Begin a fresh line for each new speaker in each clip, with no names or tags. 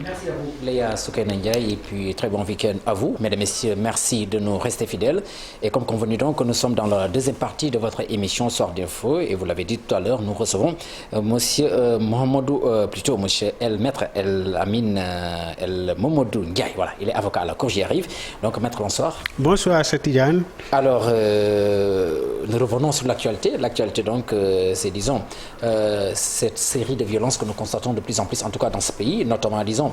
Merci à vous, Léa Soukaina Ndiaye, et puis très bon week-end à vous. Mesdames et messieurs, merci de nous rester fidèles. Et comme convenu donc, nous sommes dans la deuxième partie de votre émission Soir d'Info. Et vous l'avez dit tout à l'heure, nous recevons monsieur Mohamedou, plutôt monsieur Maître El Amin El Mohamedou Ndiaye. Voilà, il est avocat à la Cour, j'y arrive. Donc, Maître, bonsoir.
Bonsoir, Chatidiane.
Alors, nous revenons sur l'actualité. L'actualité, donc, c'est, disons, cette série de violences que nous constatons de plus en plus, en tout cas dans ce pays, notamment, disons,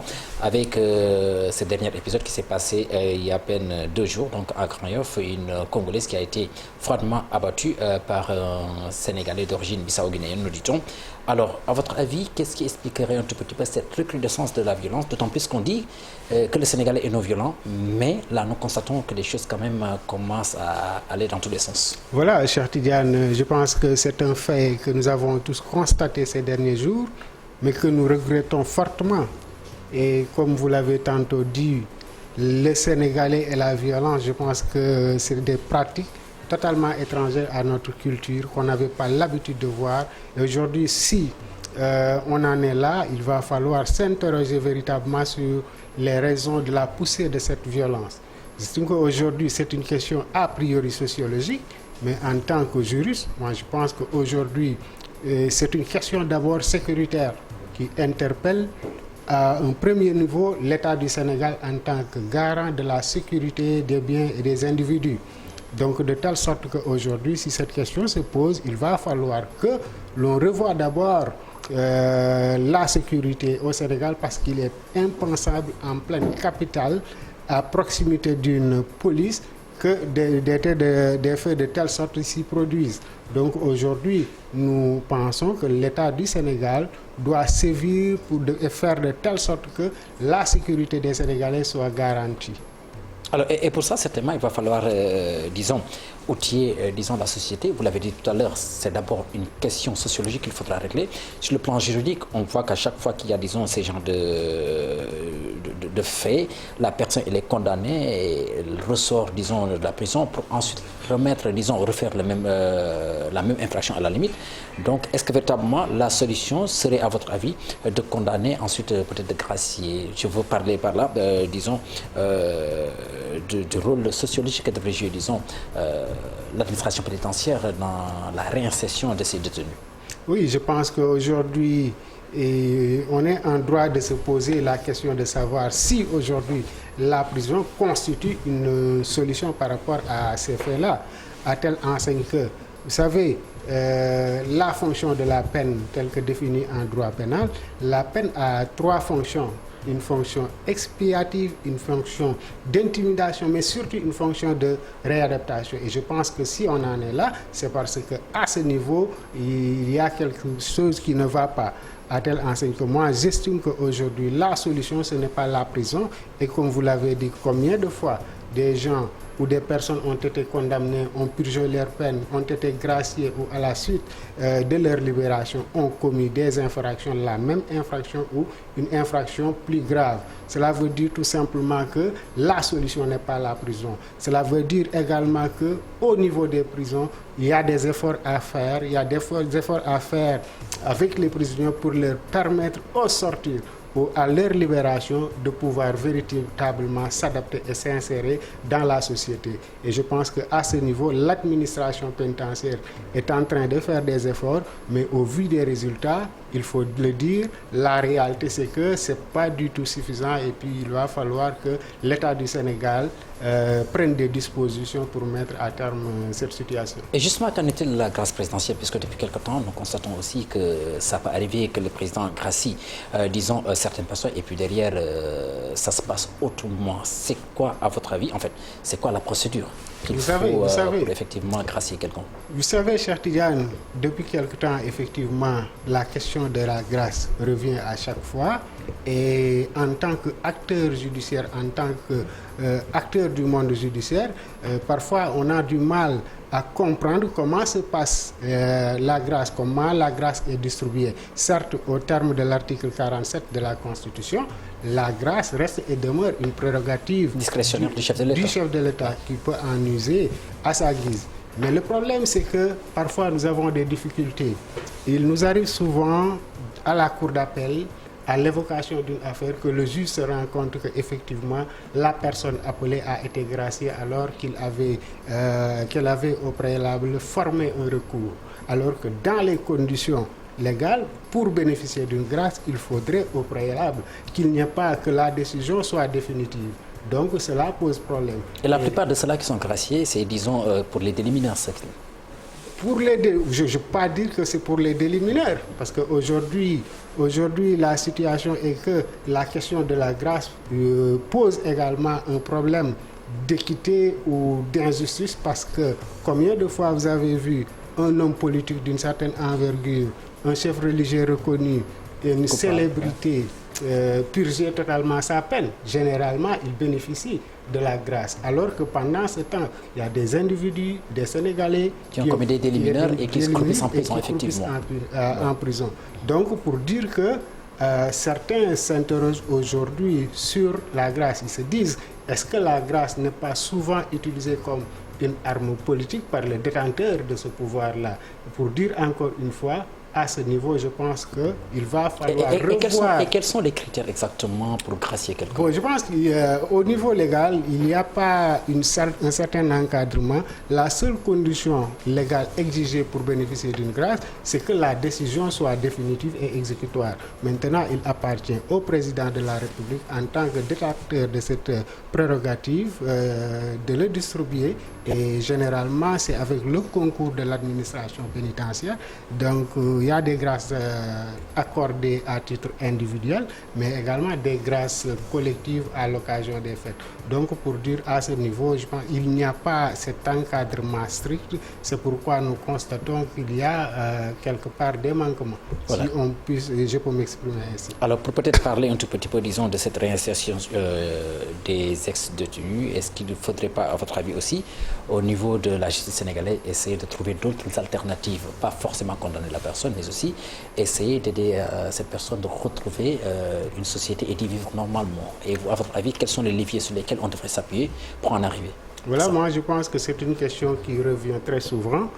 avec ce dernier épisode qui s'est passé il y a à peine 2 jours, donc à Grand-Yoff, une Congolaise qui a été froidement abattue par un Sénégalais d'origine bissau-guinéenne, nous dit-on. Alors, à votre avis, qu'est-ce qui expliquerait un tout petit peu cette recrudescence de la violence, d'autant plus qu'on dit que le Sénégalais est non violent, mais là, nous constatons que les choses quand même commencent à aller dans tous les sens.
Voilà, cher Tidiane, je pense que c'est un fait que nous avons tous constaté ces derniers jours, mais que nous regrettons fortement. Et comme vous l'avez tantôt dit, le Sénégalais et la violence, je pense que c'est des pratiques totalement étrangères à notre culture, qu'on n'avait pas l'habitude de voir. Et aujourd'hui, si on en est là, il va falloir s'interroger véritablement sur les raisons de la poussée de cette violence. J'estime qu'aujourd'hui, c'est une question a priori sociologique, mais en tant que juriste, moi je pense qu'aujourd'hui, c'est une question d'abord sécuritaire qui interpelle à un premier niveau l'État du Sénégal en tant que garant de la sécurité des biens et des individus. Donc de telle sorte qu'aujourd'hui, si cette question se pose, il va falloir que l'on revoie d'abord la sécurité au Sénégal, parce qu'il est impensable en pleine capitale, à proximité d'une police, que des faits de telle sorte s'y produisent. Donc aujourd'hui, nous pensons que l'État du Sénégal doit sévir et faire de telle sorte que la sécurité des Sénégalais soit garantie.
Alors, et pour ça, certainement, il va falloir, disons, outiller, disons, la société. Vous l'avez dit tout à l'heure, c'est d'abord une question sociologique qu'il faudra régler. Sur le plan juridique, on voit qu'à chaque fois qu'il y a, disons, ces genres de faits, la personne, elle est condamnée et elle ressort, disons, de la prison pour ensuite remettre, disons, refaire la même infraction à la limite. Donc, est-ce que véritablement la solution serait, à votre avis, de condamner, ensuite peut-être de gracier? Je veux parler par là, disons, du rôle sociologique que devrait jouer, disons, l'administration pénitentiaire dans la réinsertion de ces détenus.
Oui, je pense qu'aujourd'hui, on est en droit de se poser la question de savoir si aujourd'hui la prison constitue une solution par rapport à ces faits-là, à telle enseigne que, vous savez, la fonction de la peine telle que définie en droit pénal, la peine a 3 fonctions. Une fonction expiative, une fonction d'intimidation, mais surtout une fonction de réadaptation. Et je pense que si on en est là, c'est parce qu'à ce niveau, il y a quelque chose qui ne va pas. À telle enseigne que moi, j'estime qu'aujourd'hui, la solution, ce n'est pas la prison. Et comme vous l'avez dit, combien de fois des gens où des personnes ont été condamnées, ont purgé leur peine, ont été graciées ou à la suite de leur libération ont commis des infractions, la même infraction ou une infraction plus grave. Cela veut dire tout simplement que la solution n'est pas la prison. Cela veut dire également qu'au niveau des prisons, il y a des efforts à faire, il y a des efforts à faire avec les prisonniers pour leur permettre au sortir ou à leur libération de pouvoir véritablement s'adapter et s'insérer dans la société. Et je pense qu'à ce niveau, l'administration pénitentiaire est en train de faire des efforts, mais au vu des résultats, il faut le dire, la réalité c'est que ce n'est pas du tout suffisant et puis il va falloir que l'État du Sénégal prenne des dispositions pour mettre à terme cette situation.
Et justement, qu'en est-il de la grâce présidentielle? Puisque depuis quelque temps, nous constatons aussi que ça peut arriver que le président gracie, disons, certaines personnes et puis derrière, ça se passe autrement. C'est quoi, à votre avis, en fait, c'est quoi la procédure qu'il faut pour effectivement gracier quelqu'un?
Vous savez, cher Tidiane, depuis quelque temps, effectivement, la question de la grâce revient à chaque fois. Et en tant qu'acteur judiciaire, en tant qu'acteur du monde judiciaire, parfois on a du mal à comprendre comment se passe la grâce, comment la grâce est distribuée. Certes, au terme de l'article 47 de la Constitution, la grâce reste et demeure une prérogative
discrétionnaire du chef de l'État
qui peut en user à sa guise. Mais le problème, c'est que parfois nous avons des difficultés. Il nous arrive souvent à la cour d'appel, à l'évocation d'une affaire que le juge se rend compte qu'effectivement la personne appelée a été graciée alors qu'elle avait au préalable formé un recours. Alors que dans les conditions légales, pour bénéficier d'une grâce, il faudrait au préalable qu'il n'y ait pas que la décision soit définitive. Donc cela pose problème.
Et la plupart de ceux-là qui sont graciés, c'est disons pour les délits mineurs.
Je ne peux pas dire que c'est pour les délits mineurs, parce qu'aujourd'hui, la situation est que la question de la grâce pose également un problème d'équité ou d'injustice, parce que combien de fois vous avez vu un homme politique d'une certaine envergure, un chef religieux reconnu, une célébrité purger totalement sa peine. Généralement, il bénéficie de la grâce. Alors que pendant ce temps, il y a des individus, des Sénégalais
qui ont commis des délits mineurs et qui se croupissent en prison, effectivement.
En prison. Donc, pour dire que certains s'interrogent aujourd'hui sur la grâce. Ils se disent, est-ce que la grâce n'est pas souvent utilisée comme une arme politique par les détenteurs de ce pouvoir-là? Pour dire encore une fois, à ce niveau, je pense qu'il va falloir revoir...
Et quels sont les critères exactement pour gracier quelqu'un?
Je pense qu'au niveau légal, il n'y a pas un certain encadrement. La seule condition légale exigée pour bénéficier d'une grâce, c'est que la décision soit définitive et exécutoire. Maintenant, il appartient au président de la République, en tant que détenteur de cette prérogative, de le distribuer. Et généralement, c'est avec le concours de l'administration pénitentiaire. Donc, il y a des grâces accordées à titre individuel, mais également des grâces collectives à l'occasion des fêtes. Donc, pour dire à ce niveau, je pense qu'il n'y a pas cet encadrement strict. C'est pourquoi nous constatons qu'il y a quelque part des manquements. Voilà. Si je peux m'exprimer ainsi.
Alors, pour peut-être parler un tout petit peu, disons, de cette réinsertion des ex-détenus, est-ce qu'il ne faudrait pas, à votre avis aussi, au niveau de la justice sénégalaise, essayer de trouver d'autres alternatives, pas forcément condamner la personne, mais aussi essayer d'aider cette personne de retrouver une société et d'y vivre normalement. Et à votre avis, quels sont les leviers sur lesquels on devrait s'appuyer pour en arriver?
Voilà, moi je pense que c'est une question qui revient très souvent.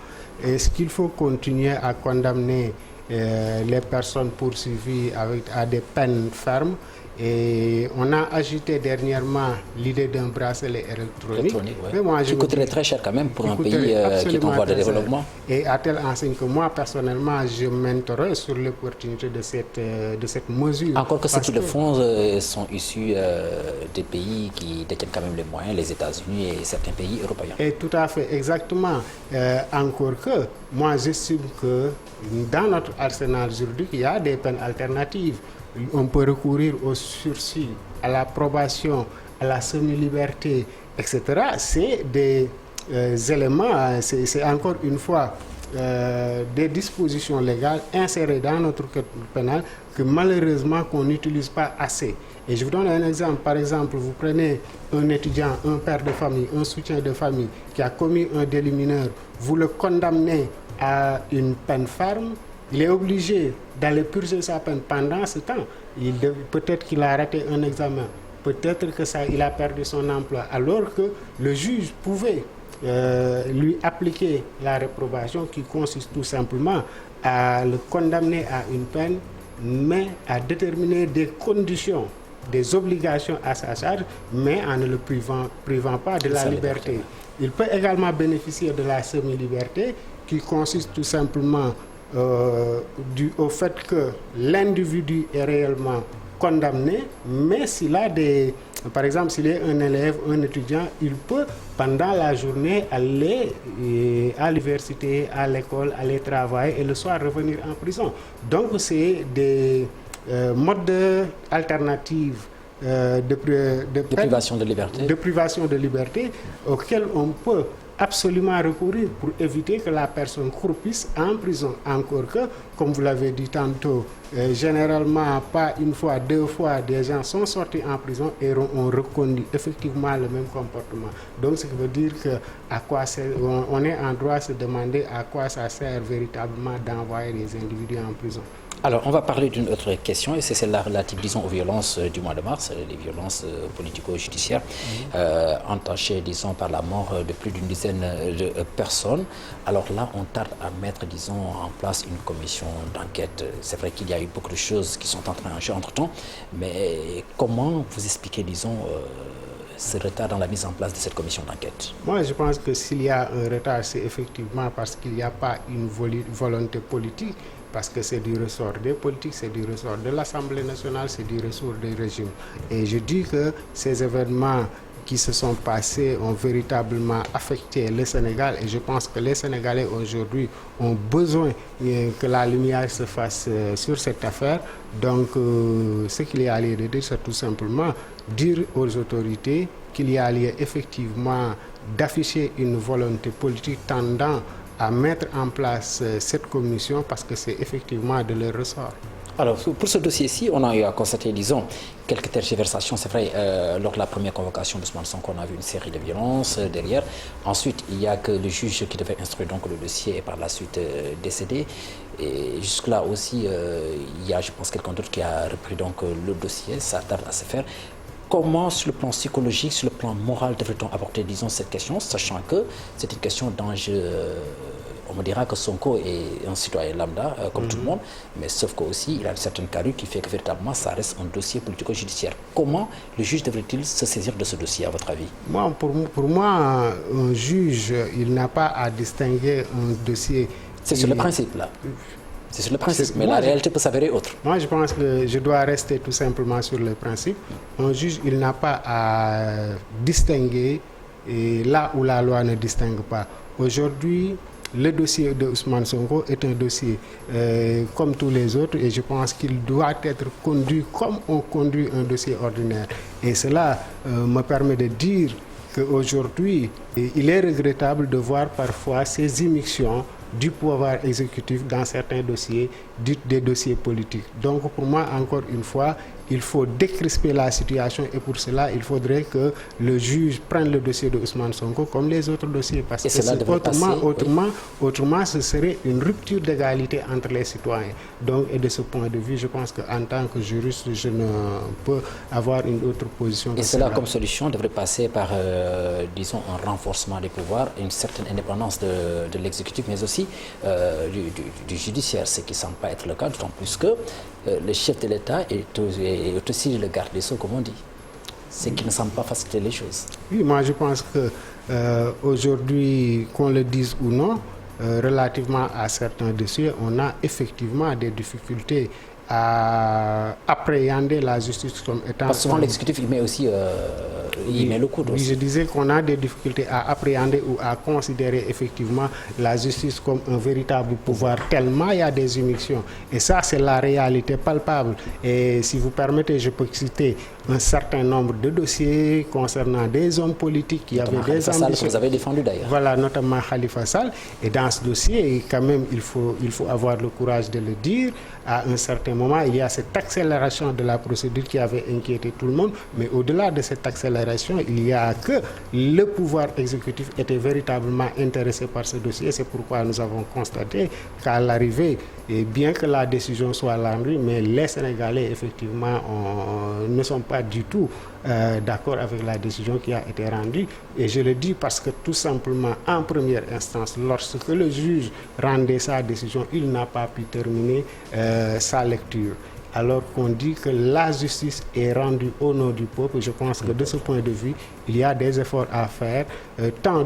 Est-ce qu'il faut continuer à condamner les personnes poursuivies à des peines fermes? Et on a agité dernièrement l'idée d'un bracelet électronique.
Ouais. Mais moi, qui coûterait très cher quand même pour un pays qui est en voie de développement.
Et à telle enseigne que moi, personnellement, je m'interroge sur l'opportunité de cette mesure.
Encore que ceux qui le font sont issus des pays qui détiennent quand même les moyens, les États-Unis et certains pays européens.
Et tout à fait, exactement. Encore que, moi, j'estime que dans notre arsenal juridique, il y a des peines alternatives. On peut recourir au sursis, à la probation, à la semi-liberté, etc. C'est des éléments, c'est encore une fois des dispositions légales insérées dans notre code pénal que malheureusement qu'on n'utilise pas assez. Et je vous donne un exemple. Par exemple, vous prenez un étudiant, un père de famille, un soutien de famille qui a commis un délit mineur, vous le condamnez à une peine ferme. Il est obligé d'aller purger sa peine pendant ce temps. Peut-être qu'il a raté un examen, peut-être qu'il a perdu son emploi, alors que le juge pouvait lui appliquer la réprobation qui consiste tout simplement à le condamner à une peine, mais à déterminer des conditions, des obligations à sa charge, mais en ne le privant pas de la liberté. Il peut également bénéficier de la semi-liberté qui consiste tout simplement dû au fait que l'individu est réellement condamné, mais s'il a par exemple, s'il est un élève, un étudiant, il peut, pendant la journée, aller à l'université, à l'école, aller travailler et le soir revenir en prison. Donc, c'est des modes alternatifs de
privation de liberté.
De privation de liberté auxquels on peut absolument recourir pour éviter que la personne croupisse en prison. Encore que, comme vous l'avez dit tantôt, généralement, pas une fois, deux fois, des gens sont sortis en prison et ont reconnu effectivement le même comportement. Donc, ce qui veut dire qu'on est en droit de se demander à quoi ça sert véritablement d'envoyer les individus en prison.
Alors, on va parler d'une autre question, et c'est celle-là relative, disons, aux violences du mois de mars, les violences politico-judiciaires, entachées, disons, par la mort de plus d'une dizaine de personnes. Alors là, on tarde à mettre, disons, en place une commission d'enquête. C'est vrai qu'il y a eu beaucoup de choses qui sont en train de changer entre-temps, mais comment vous expliquez, disons, ce retard dans la mise en place de cette commission d'enquête?
Moi, je pense que s'il y a un retard, c'est effectivement parce qu'il n'y a pas une volonté politique, parce que c'est du ressort des politiques, c'est du ressort de l'Assemblée nationale, c'est du ressort des régimes. Et je dis que ces événements qui se sont passés ont véritablement affecté le Sénégal, et je pense que les Sénégalais aujourd'hui ont besoin que la lumière se fasse sur cette affaire. Donc ce qu'il y a lieu de dire, c'est tout simplement dire aux autorités qu'il y a lieu effectivement d'afficher une volonté politique tendant à mettre en place cette commission, parce que c'est effectivement de leur ressort.
Alors, pour ce dossier-ci, on a eu à constater, disons, quelques tergiversations. C'est vrai, lors de la première convocation d'Ousmane Sonko, on a vu une série de violences derrière. Ensuite, il n'y a que le juge qui devait instruire donc le dossier et par la suite décédé. Et jusque-là aussi, il y a, je pense, quelqu'un d'autre qui a repris donc le dossier. Ça tarde à se faire. Comment, sur le plan psychologique, sur le plan moral, devrait-on aborder, disons, cette question, sachant que c'est une question d'enjeu. On me dira que Sonko est un citoyen lambda, comme tout le monde, mais sauf qu'aussi, il a une certaine carrure qui fait que véritablement, ça reste un dossier politico-judiciaire. Comment le juge devrait-il se saisir de ce dossier, à votre avis?
Pour moi, un juge, il n'a pas à distinguer un dossier.
C'est sur le principe, là. C'est sur le principe, mais la réalité peut s'avérer autre.
Moi, je pense que je dois rester tout simplement sur le principe. Un juge, il n'a pas à distinguer là où la loi ne distingue pas. Aujourd'hui, le dossier de Ousmane Sonko est un dossier comme tous les autres, et je pense qu'il doit être conduit comme on conduit un dossier ordinaire. Et cela me permet de dire qu'aujourd'hui, il est regrettable de voir parfois ces immixtions du pouvoir exécutif dans certains dossiers, des dossiers politiques. Donc pour moi, encore une fois, il faut décrisper la situation, et pour cela, il faudrait que le juge prenne le dossier de Ousmane Sonko comme les autres dossiers, parce que autrement, ce serait une rupture d'égalité entre les citoyens. Donc, et de ce point de vue, je pense qu'en tant que juriste, je ne peux avoir une autre position.
Et cela, comme solution, devrait passer par, disons, un renforcement des pouvoirs, une certaine indépendance de l'exécutif, mais aussi du judiciaire, ce qui ne semble pas être le cas, d'autant plus que le chef de l'État est aussi le garde des Sceaux, comme on dit. Ce qui ne semble pas faciliter les choses.
Oui, moi je pense que aujourd'hui, qu'on le dise ou non, relativement à certains dossiers, on a effectivement des difficultés à appréhender la justice comme étant...
Parce que souvent l'exécutif, il met aussi il met le coude aussi.
Je disais qu'on a des difficultés à appréhender ou à considérer effectivement la justice comme un véritable pouvoir, tellement il y a des immixtions. Et ça, c'est la réalité palpable. Et si vous permettez, je peux citer un certain nombre de dossiers concernant des hommes politiques qui avaient des ambitions.
Vous avez défendu d'ailleurs.
Voilà, notamment Khalifa Sall. Et dans ce dossier, quand même, il faut avoir le courage de le dire. À un certain moment, il y a cette accélération de la procédure qui avait inquiété tout le monde. Mais au-delà de cette accélération, il y a que le pouvoir exécutif était véritablement intéressé par ce dossier. C'est pourquoi nous avons constaté qu'à l'arrivée, et bien que la décision soit rendue, mais les Sénégalais, effectivement, ne sont pas du tout d'accord avec la décision qui a été rendue. Et je le dis parce que tout simplement, en première instance, lorsque le juge rendait sa décision, il n'a pas pu terminer sa lecture. Alors qu'on dit que la justice est rendue au nom du peuple, je pense que de ce point de vue, il y a des efforts à faire, tant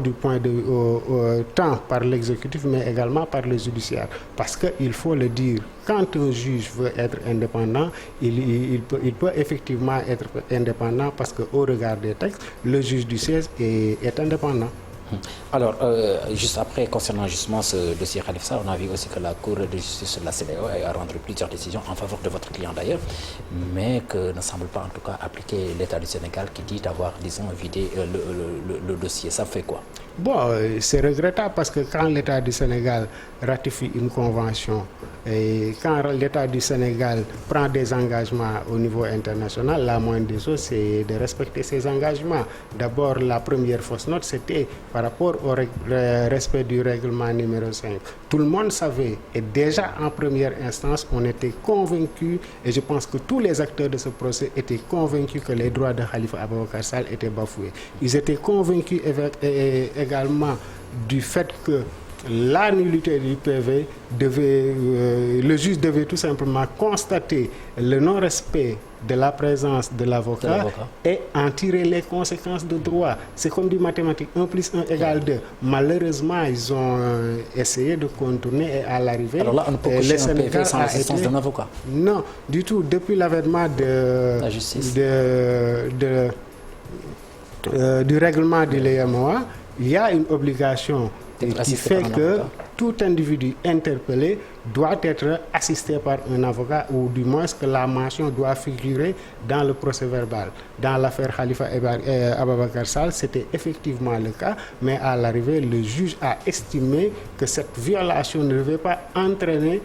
par l'exécutif, mais également par le judiciaire. Parce qu'il faut le dire, quand un juge veut être indépendant, il peut effectivement être indépendant, parce qu'au regard des textes, le juge du siège est indépendant.
Alors, juste après, concernant justement ce dossier Khalifa Sall, on a vu aussi que la Cour de justice de la CEDEAO a rendu plusieurs décisions en faveur de votre client d'ailleurs, mais que ne semble pas en tout cas appliquer l'État du Sénégal qui dit avoir, disons, vidé le dossier. Ça fait quoi?
Bon, c'est regrettable parce que quand l'État du Sénégal ratifie une convention et quand l'État du Sénégal prend des engagements au niveau international, la moindre des choses, c'est de respecter ces engagements. D'abord, la première fausse note, c'était par rapport au respect du règlement numéro 5. Tout le monde savait, et déjà en première instance, on était convaincus, et je pense que tous les acteurs de ce procès étaient convaincus que les droits de Khalifa Ababacar Sall étaient bafoués. Ils étaient convaincus également du fait que la nullité du PV le juge devait tout simplement constater le non-respect de la présence de l'avocat et en tirer les conséquences de droit. C'est comme du mathématique, 1 plus 1 égale 2. Malheureusement, ils ont essayé de contourner et à l'arrivée...
Alors là, on ne peut cocher un PV sans l'assistance d'un avocat?
Non, du tout. Depuis l'avènement de
la justice,
du règlement de l'EMOA, il y a une obligation qui fait que tout individu interpellé doit être assisté par un avocat, ou du moins que la mention doit figurer dans le procès verbal. Dans l'affaire Khalifa Ababacar Sall, c'était effectivement le cas, mais à l'arrivée, le juge a estimé que cette violation ne devait pas entraîner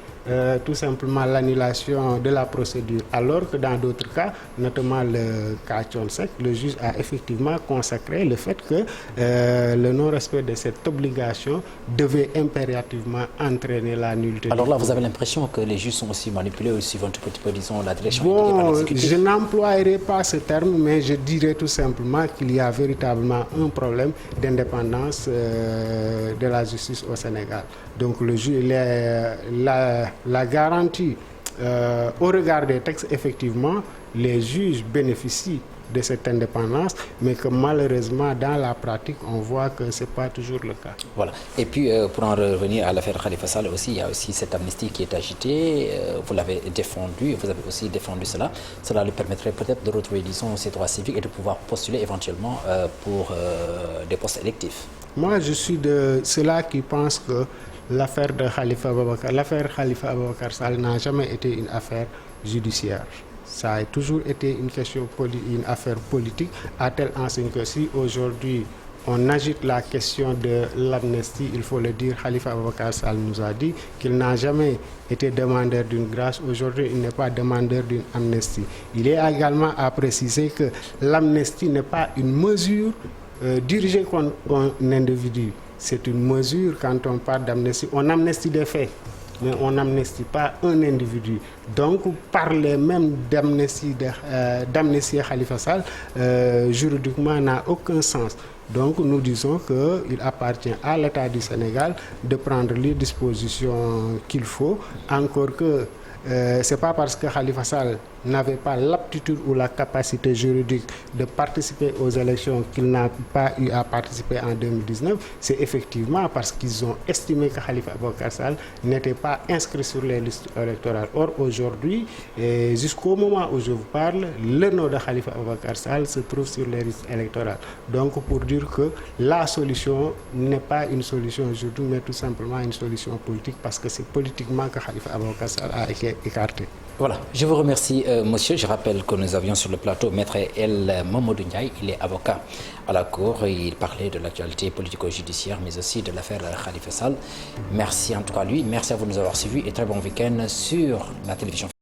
tout simplement l'annulation de la procédure, alors que dans d'autres cas, notamment le cas Thione-Seck, le juge a effectivement consacré le fait que le non-respect de cette obligation devait impérativement entraîner la nullité.
Alors là, vous avez l'impression que les juges sont aussi manipulés, ou suivant un petit peu, disons, la direction
indiquée
par l'exécutif?
Je n'emploierai pas ce terme, mais je dirais tout simplement qu'il y a véritablement un problème d'indépendance de la justice au Sénégal. Donc le juge, la garantie, au regard des textes, effectivement, les juges bénéficient de cette indépendance, mais que malheureusement, dans la pratique, on voit que ce n'est pas toujours le cas.
Voilà. Et puis, pour en revenir à l'affaire Khalifa Sall aussi, il y a aussi cette amnistie qui est agitée. Vous l'avez défendu, vous avez aussi défendu cela. Cela lui permettrait peut-être de retrouver, disons, ses droits civiques et de pouvoir postuler éventuellement pour des postes électifs.
Moi, je suis de ceux-là qui pensent que l'affaire Khalifa Ababacar Sall n'a jamais été une affaire judiciaire. Ça a toujours été une affaire politique, à telle enseigne que si aujourd'hui on agite la question de l'amnistie, il faut le dire, Khalifa Ababacar Sall nous a dit qu'il n'a jamais été demandeur d'une grâce. Aujourd'hui, il n'est pas demandeur d'une amnistie. Il est également à préciser que l'amnistie n'est pas une mesure dirigée contre un individu. C'est une mesure, quand on parle d'amnistie, on amnistie des faits, mais on n'amnistie pas un individu. Donc, parler même d'amnistie Khalifa Sall, juridiquement, n'a aucun sens. Donc, nous disons qu'il appartient à l'État du Sénégal de prendre les dispositions qu'il faut, encore que ce n'est pas parce que Khalifa Sall n'avait pas l'aptitude ou la capacité juridique de participer aux élections qu'il n'a pas eu à participer en 2019. C'est effectivement parce qu'ils ont estimé que Khalifa Ababacar Sall n'était pas inscrit sur les listes électorales. Or, aujourd'hui, jusqu'au moment où je vous parle, le nom de Khalifa Ababacar Sall se trouve sur les listes électorales. Donc, pour dire que la solution n'est pas une solution juridique, mais tout simplement une solution politique, parce que c'est politiquement que Khalifa Ababacar Sall a été écarté.
Voilà, je vous remercie, monsieur. Je rappelle que nous avions sur le plateau Maître El Mamadou Ndiaye. Il est avocat à la Cour. Il parlait de l'actualité politico-judiciaire, mais aussi de l'affaire Khalifa Sall. Merci en tout cas à lui. Merci à vous de nous avoir suivis et très bon week-end sur la télévision.